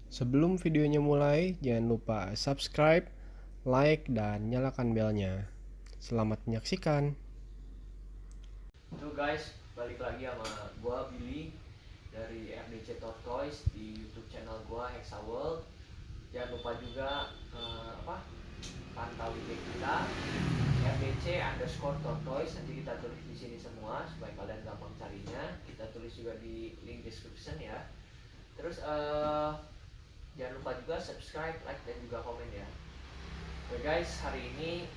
Sebelum videonya mulai, jangan lupa subscribe, like, dan nyalakan belnya. Selamat menyaksikan. Halo guys, balik lagi sama gua Billy dari FDC Tortoise di YouTube channel gua Hexa World. Jangan lupa juga pantau IG kita FDC_Tortoise. Nanti kita tulis di sini semua supaya kalian gampang carinya. Kita tulis juga di link description ya. Terus jangan lupa juga subscribe, like, dan juga komen ya. Oke guys, hari ini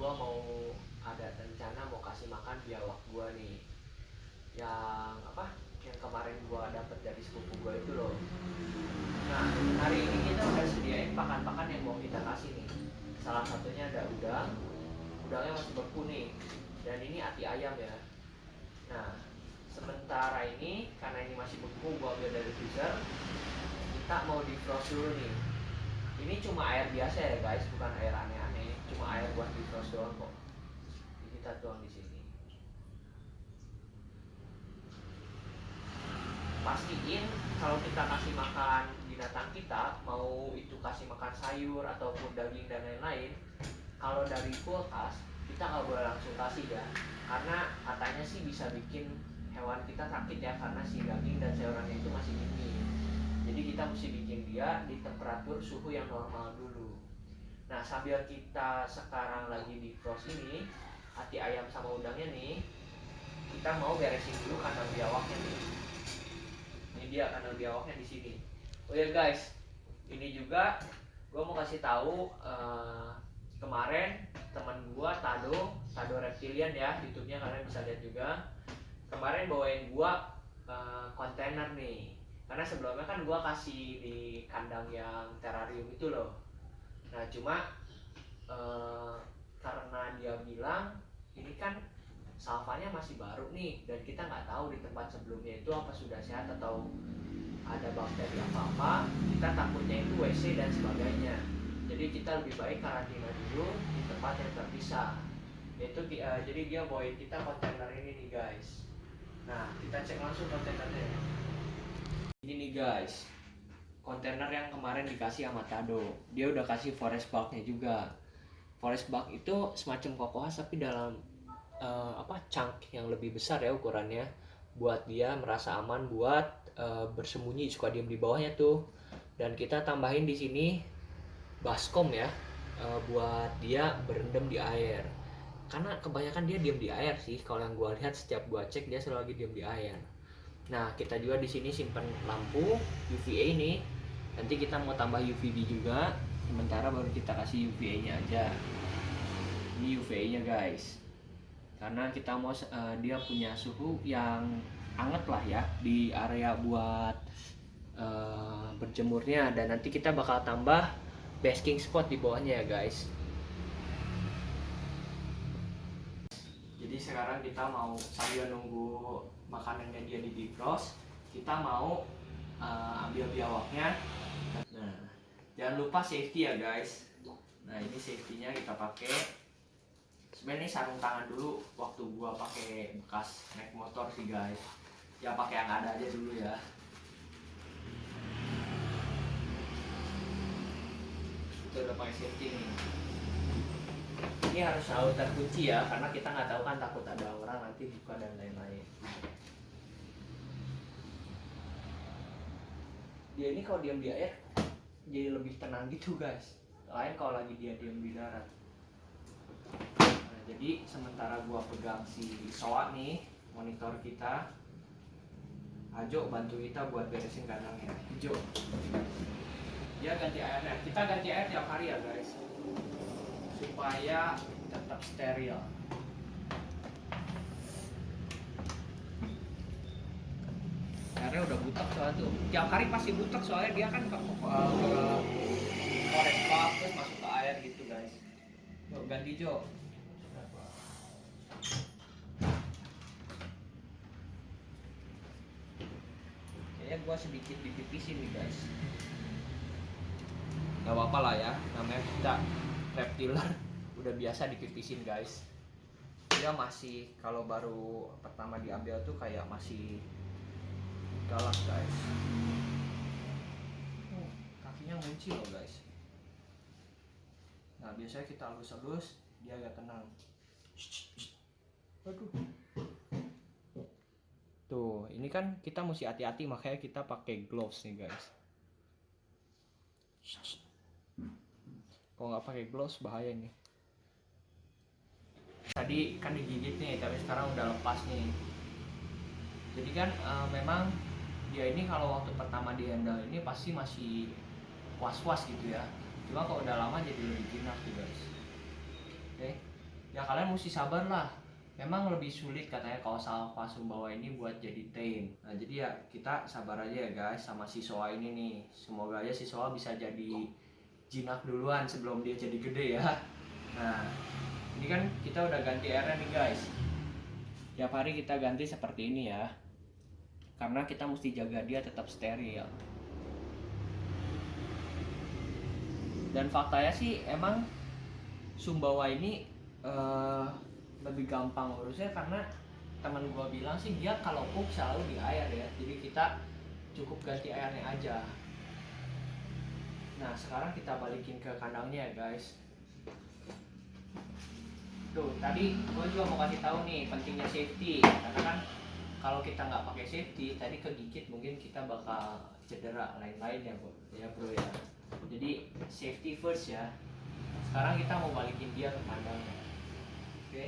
gua mau ada rencana mau kasih makan biawak gua nih, yang kemarin gua dapat dari sepupu gua itu loh. Nah, hari ini kita udah sediain pakan-pakan yang mau kita kasih nih. Salah satunya ada udangnya masih beku nih, dan ini ati ayam ya. Nah, sementara ini karena ini masih beku, gua ambil dari freezer. Kita mau defrost dulu nih. Ini cuma air biasa ya guys, bukan air aneh-aneh, cuma air buat defrost doang kok. Jadi kita tuang di sini. Pastiin kalau kita kasih makan binatang kita, mau itu kasih makan sayur ataupun daging dan lain-lain, kalau dari kulkas kita nggak boleh langsung kasih ya, karena katanya sih bisa bikin hewan kita sakit ya, karena si daging dan sayurannya itu masih dingin. Jadi kita mesti bikin dia di temperatur suhu yang normal dulu. Nah, sambil kita sekarang lagi di frost ini hati ayam sama udangnya nih, kita mau beresin dulu kandang biawaknya nih. Ini dia kandang biawaknya di sini. Oh ya guys, ini juga gue mau kasih tahu, kemarin teman gue Tado Reptilian ya, YouTube-nya kalian bisa lihat juga. Kemarin bawain gue kontainer nih, karena sebelumnya kan gue kasih di kandang yang terrarium itu loh. Nah cuma karena dia bilang ini kan salvanya masih baru nih, dan kita nggak tahu di tempat sebelumnya itu apa sudah sehat atau ada bakteri apa-apa, kita takutnya itu WC dan sebagainya. Jadi kita lebih baik karantina dulu di tempat yang terpisah. Jadi dia bawain kita kontainer ini nih guys. Nah kita cek langsung kontainernya. Ini nih guys, kontainer yang kemarin dikasih sama Tado. Dia udah kasih forest bulknya juga. Forest bulk itu semacam kokohas tapi dalam chunk yang lebih besar ya ukurannya, buat dia merasa aman buat bersembunyi, suka diem di bawahnya tuh. Dan kita tambahin di sini baskom ya, buat dia berendam di air, karena kebanyakan dia diem di air sih. Kalau yang gua lihat setiap gua cek dia selalu lagi diem di air. Nah kita juga di sini simpan lampu UVA ini, nanti kita mau tambah UVB juga, sementara baru kita kasih UVA nya aja. Ini UVA nya guys, karena kita mau dia punya suhu yang anget lah ya di area buat berjemurnya. Dan nanti kita bakal tambah basking spot di bawahnya ya guys. Jadi sekarang kita mau sambil nunggu makanannya dia di defrost, kita mau ambil biawaknya. Nah jangan lupa safety ya guys. Nah ini safety-nya kita pakai. Sebenarnya ini sarung tangan dulu, waktu gua pakai bekas naik motor sih guys. Ya pakai yang ada aja dulu ya. Kita udah pakai safety nih. Ini harus selalu terkunci ya, karena kita nggak tahu kan, takut ada orang nanti buka dan lain-lain. Dia ini kalau diam di air jadi lebih tenang gitu guys, lain kalau lagi dia diam di darat. Nah, jadi sementara gua pegang si soa nih, monitor kita, Ajo bantu kita buat beresin kandangnya. Jo, dia ganti airnya, kita ganti air tiap hari ya guys, supaya tetap steril. Airnya udah butek soalnya tuh, tiap hari pasti butek soalnya dia kan ke korek bak terus masuk ke air gitu guys. Yuk ganti Jo. Kayaknya gua sedikit dipipisin nih guys. Gak apa-apa lah ya, namanya kita reptiler udah biasa dipipisin guys. Dia masih, kalau baru pertama diambil tuh kayak masih galak guys. kakinya ngunci loh guys. Nah biasanya kita halus-halus dia agak tenang. Aduh. Tuh, ini kan kita mesti hati-hati, makanya kita pakai gloves nih guys. Kalau nggak pakai gloves bahaya nih. Tadi kan digigit nih, tapi sekarang udah lepas nih. Jadi kan memang dia ini kalau waktu pertama di handle ini pasti masih was-was gitu ya. Cuma kalau udah lama jadi lebih jinak tuh guys. Oke, ya kalian mesti sabar lah. Memang lebih sulit katanya kalau Salva Sumbawa ini buat jadi tame. Nah jadi ya kita sabar aja ya guys sama si Soa ini nih. Semoga aja si Soa bisa jadi jinak duluan sebelum dia jadi gede ya. Nah ini kan kita udah ganti airnya nih guys. Tiap hari kita ganti seperti ini ya. Karena kita mesti jaga dia tetap steril. Dan faktanya sih emang Sumbawa ini lebih gampang urusnya karena teman gua bilang sih dia kalau pup selalu di air ya, jadi kita cukup ganti airnya aja. Nah sekarang kita balikin ke kandangnya ya guys. Tuh tadi gua juga mau kasih tahu nih pentingnya safety, karena kan kalau kita nggak pakai safety tadi kegigit mungkin kita bakal cedera lain-lain ya bro ya. Jadi safety first ya. Sekarang kita mau balikin dia ke kandangnya. Oke.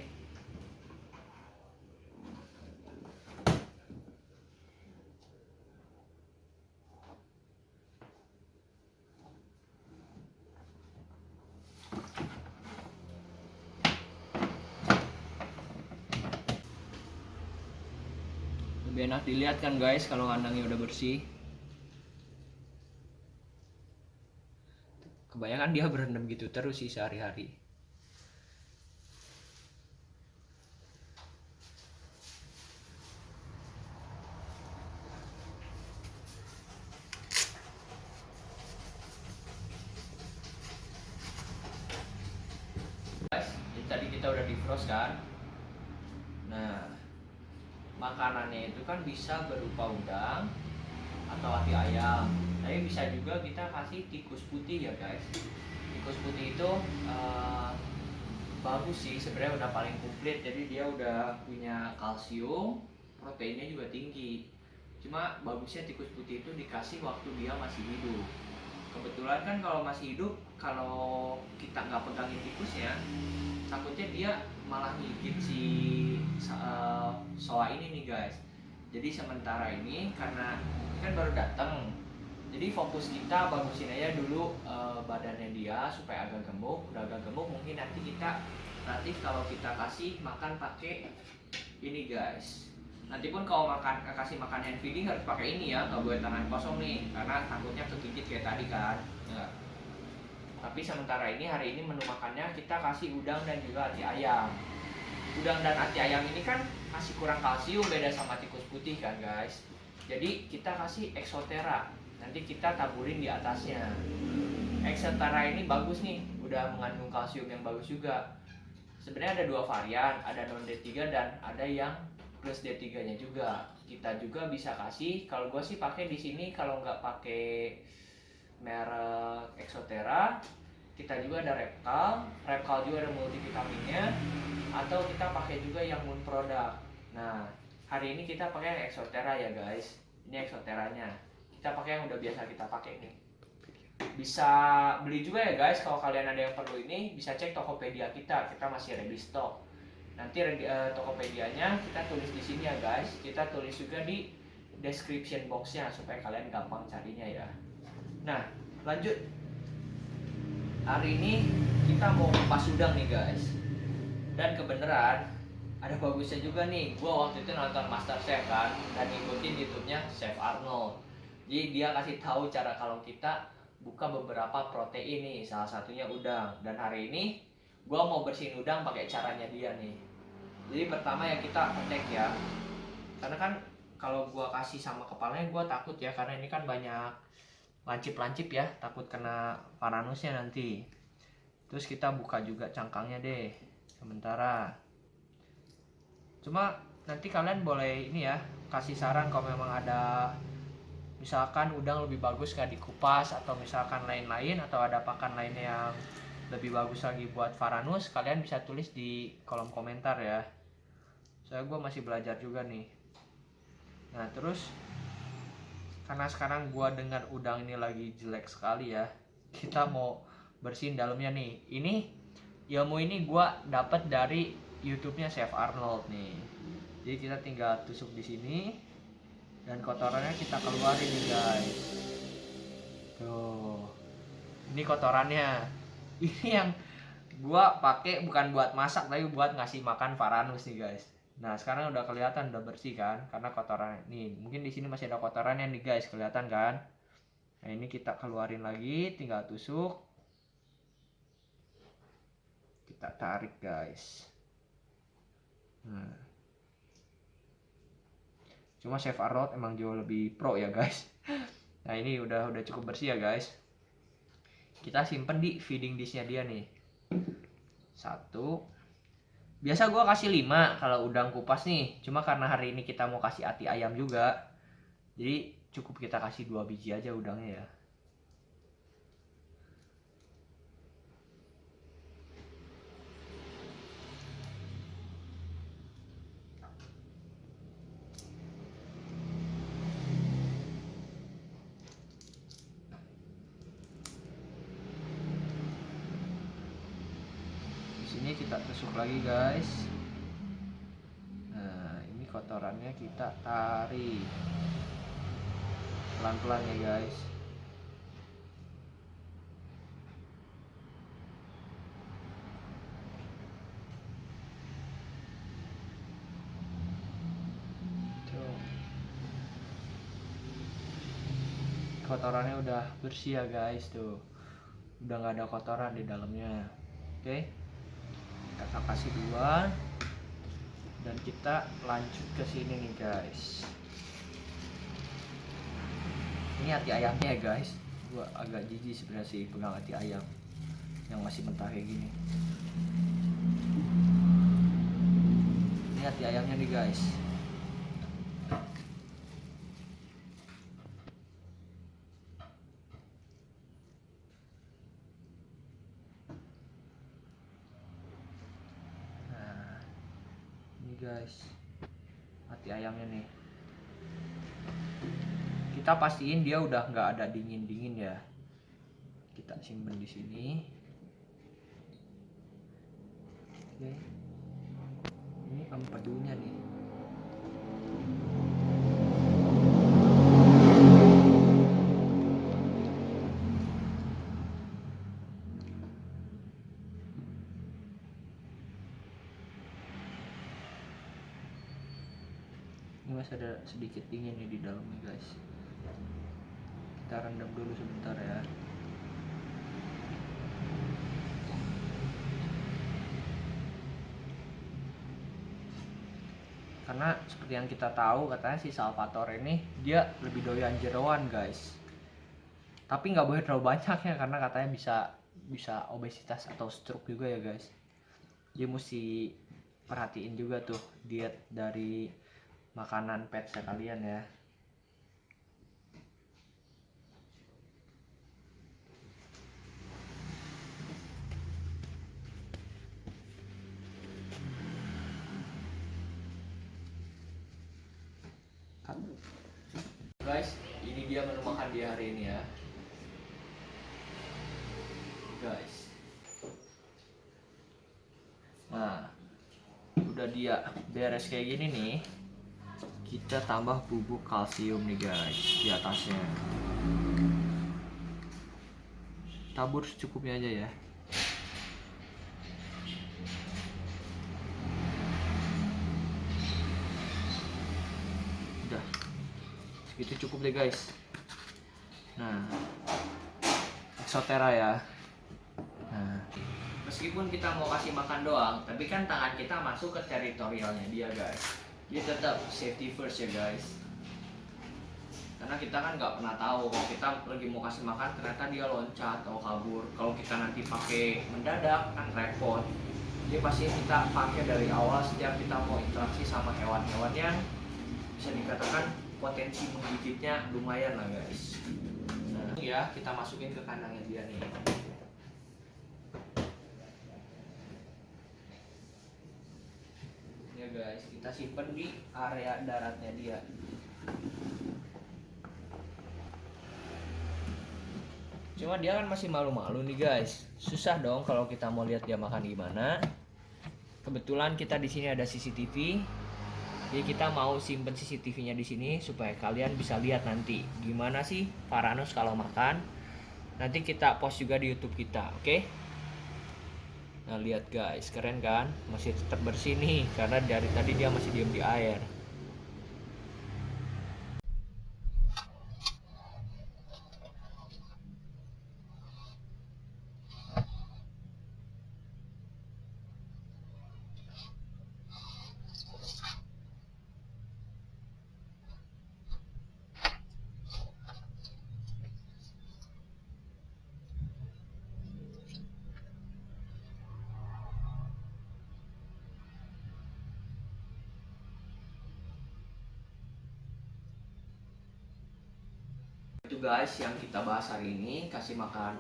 Lebih enak dilihat kan guys kalau kandangnya udah bersih. Kebanyakan dia berendam gitu terus sih sehari-hari. Guys, jadi tadi kita udah defrost kan. Nah, makanannya itu kan bisa berupa udang atau hati ayam. Tapi bisa juga kita kasih tikus putih ya guys. Tikus putih itu bagus sih, sebenarnya udah paling komplit. Jadi dia udah punya kalsium, proteinnya juga tinggi. Cuma bagusnya tikus putih itu dikasih waktu dia masih hidup. Kebetulan kan kalau masih hidup, kalau kita nggak pegangin tikusnya, takutnya dia malah ngigit si soa ini nih guys. Jadi sementara ini karena kan baru datang, jadi fokus kita bagusin aja dulu badannya dia supaya agak gemuk. Udah agak gemuk mungkin nanti kalau kita kasih makan pakai ini guys. Nanti pun kalau kasih makan hand feeding harus pakai ini ya, nggak boleh tangan kosong nih, karena takutnya kegigit kayak tadi kan ya. Tapi sementara ini hari ini menu makannya kita kasih udang dan juga hati ayam. Udang dan hati ayam ini kan masih kurang kalsium, beda sama tikus putih kan guys. Jadi kita kasih Exotera, nanti kita taburin di atasnya. Exotera ini bagus nih, udah mengandung kalsium yang bagus juga. Sebenarnya ada dua varian, ada non D3 dan ada yang plus D3 nya juga. Kita juga bisa kasih, kalau gue sih pakai di sini, kalau nggak pakai merek Exotera, kita juga ada Repcal juga ada multivitaminnya, atau kita pakai juga yang Moon produk. Nah hari ini kita pakai yang Exotera ya guys. Ini Exoteranya, kita pakai yang udah biasa kita pakai nih. Bisa beli juga ya guys, kalau kalian ada yang perlu ini bisa cek Tokopedia kita masih ready stock. Nanti Tokopedianya kita tulis di sini ya guys, kita tulis juga di description boxnya supaya kalian gampang carinya ya. Nah lanjut, hari ini kita mau kupas udang nih guys. Dan kebenaran ada bagusnya juga nih, gua waktu itu nonton MasterChef kan dan ngikutin YouTube-nya Chef Arnold. Jadi dia kasih tahu cara kalau kita buka beberapa protein nih, salah satunya udang. Dan hari ini gua mau bersihin udang pakai caranya dia nih. Jadi pertama ya kita petek ya, karena kan kalau gua kasih sama kepalanya gua takut ya, karena ini kan banyak lancip-lancip ya, takut kena paranusnya nanti. Terus kita buka juga cangkangnya deh sementara. Cuma nanti kalian boleh ini ya, kasih saran kalau memang ada misalkan udang lebih bagus nggak dikupas atau misalkan lain-lain, atau ada pakan lainnya yang lebih bagus lagi buat Varanus, kalian bisa tulis di kolom komentar ya. Soalnya gue masih belajar juga nih. Nah terus karena sekarang gue dengar udang ini lagi jelek sekali ya, kita mau bersihin dalamnya nih. Ini ilmu ini gue dapat dari YouTube-nya Chef Arnold nih. Jadi kita tinggal tusuk di sini dan kotorannya kita keluarin nih guys. Tuh, ini kotorannya. Ini yang gue pakai bukan buat masak tapi buat ngasih makan Varanus nih guys. Nah sekarang udah kelihatan, udah bersih kan, karena kotoran nih. Mungkin di sini masih ada kotorannya nih guys, kelihatan kan? Nah ini kita keluarin lagi, tinggal tusuk, kita tarik guys. Cuma Chef Arnold emang jauh lebih pro ya guys. Nah ini udah cukup bersih ya guys. Kita simpen di feeding dishnya dia nih. 1. Biasa gue kasih 5 kalau udang kupas nih. Cuma karena hari ini kita mau kasih ati ayam juga, jadi cukup kita kasih 2 biji aja udangnya ya. Ini kita tusuk lagi guys. Nah ini kotorannya kita tarik pelan-pelan ya guys. Tuh, kotorannya udah bersih ya guys. Tuh udah nggak ada kotoran di dalamnya. Oke, kita kasih 2 dan kita lanjut ke sini nih guys. Ini hati ayamnya ya guys. Gua agak jijik sebenarnya sih pegang hati ayam yang masih mentah kayak gini. Ini hati ayamnya nih guys. Nah ini guys hati ayamnya nih. Kita pastiin dia udah nggak ada dingin ya. Kita simpen di sini. Oke. Ini empedunya nih. Ini masih ada sedikit dingin nih di dalamnya guys. Kita rendam dulu sebentar ya. Karena seperti yang kita tahu katanya si Salvatore ini dia lebih doyan jeroan guys. Tapi nggak boleh terlalu banyak ya, karena katanya bisa obesitas atau stroke juga ya guys. Dia mesti perhatiin juga tuh diet dari makanan pet kalian ya. Guys, ini dia menu makan dia hari ini ya. Guys. Nah, udah dia beres kayak gini nih. Kita tambah bubuk kalsium nih guys di atasnya. Tabur secukupnya aja ya. Udah. Segitu cukup deh guys. Nah, Exotera ya. Nah, meskipun kita mau kasih makan doang, tapi kan tangan kita masuk ke teritorialnya dia guys. Dia tetap safety first ya guys. Karena kita kan nggak pernah tahu kalau kita lagi mau kasih makan ternyata dia loncat atau kabur. Kalau kita nanti pakai mendadak kan repot. Jadi pasti kita pakai dari awal setiap kita mau interaksi sama hewan-hewan yang bisa dikatakan potensi menggigitnya lumayan lah guys. Nah ya, kita masukin ke kandangnya dia nih. Ya guys, kita simpen di area daratnya dia. Cuma dia kan masih malu-malu nih guys. Susah dong kalau kita mau lihat dia makan gimana. Kebetulan kita di sini ada CCTV. Jadi kita mau simpen CCTV-nya di sini supaya kalian bisa lihat nanti gimana sih Varanus kalau makan. Nanti kita post juga di YouTube kita, oke? Nah, lihat guys, keren kan? Masih tetap bersih nih karena dari tadi dia masih diem di air. Itu guys yang kita bahas hari ini, kasih makan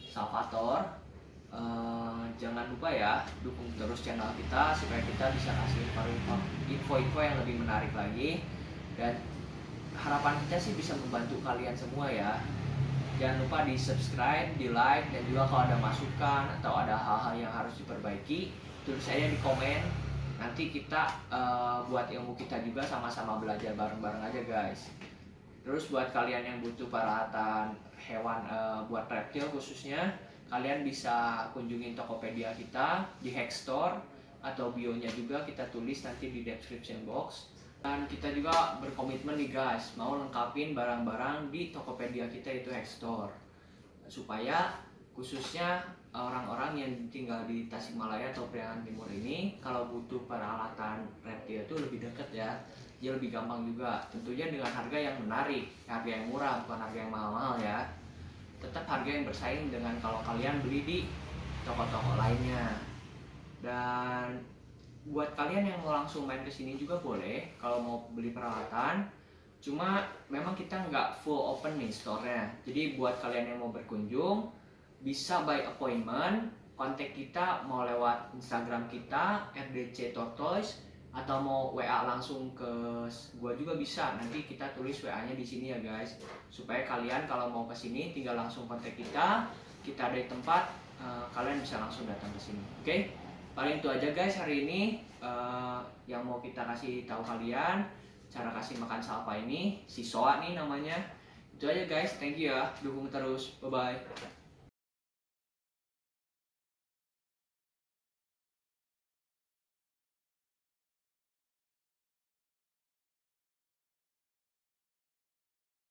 salvator. Jangan lupa ya dukung terus channel kita supaya kita bisa kasih info-info yang lebih menarik lagi, dan harapan kita sih bisa membantu kalian semua ya. Jangan lupa di subscribe, di like, dan juga kalau ada masukan atau ada hal-hal yang harus diperbaiki tulis aja di komen. Nanti kita buat ilmu kita juga, sama-sama belajar bareng-bareng aja guys. Terus buat kalian yang butuh perawatan hewan buat reptil khususnya, kalian bisa kunjungin Tokopedia kita di Hackstore, atau bionya juga kita tulis nanti di description box. Dan kita juga berkomitmen nih guys, mau lengkapin barang-barang di Tokopedia kita itu Hackstore, supaya khususnya orang-orang yang tinggal di Tasikmalaya atau Priangan Timur ini kalau butuh peralatan reptil itu lebih dekat ya. Dia lebih gampang juga, tentunya dengan harga yang menarik, harga yang murah, bukan harga yang mahal-mahal ya. Tetap harga yang bersaing dengan kalau kalian beli di toko-toko lainnya. Dan buat kalian yang mau langsung main ke sini juga boleh kalau mau beli peralatan. Cuma memang kita nggak full open nih store-nya. Jadi buat kalian yang mau berkunjung bisa by appointment, kontak kita mau lewat Instagram kita RDC Tortoise, atau mau WA langsung ke gua juga bisa. Nanti kita tulis WA-nya di sini ya guys, supaya kalian kalau mau ke sini tinggal langsung kontak kita ada di tempat, kalian bisa langsung datang ke sini. Oke? Paling itu aja guys hari ini yang mau kita kasih tahu kalian cara kasih makan salva ini, si Soa nih namanya. Itu aja guys, thank you ya, dukung terus, bye bye.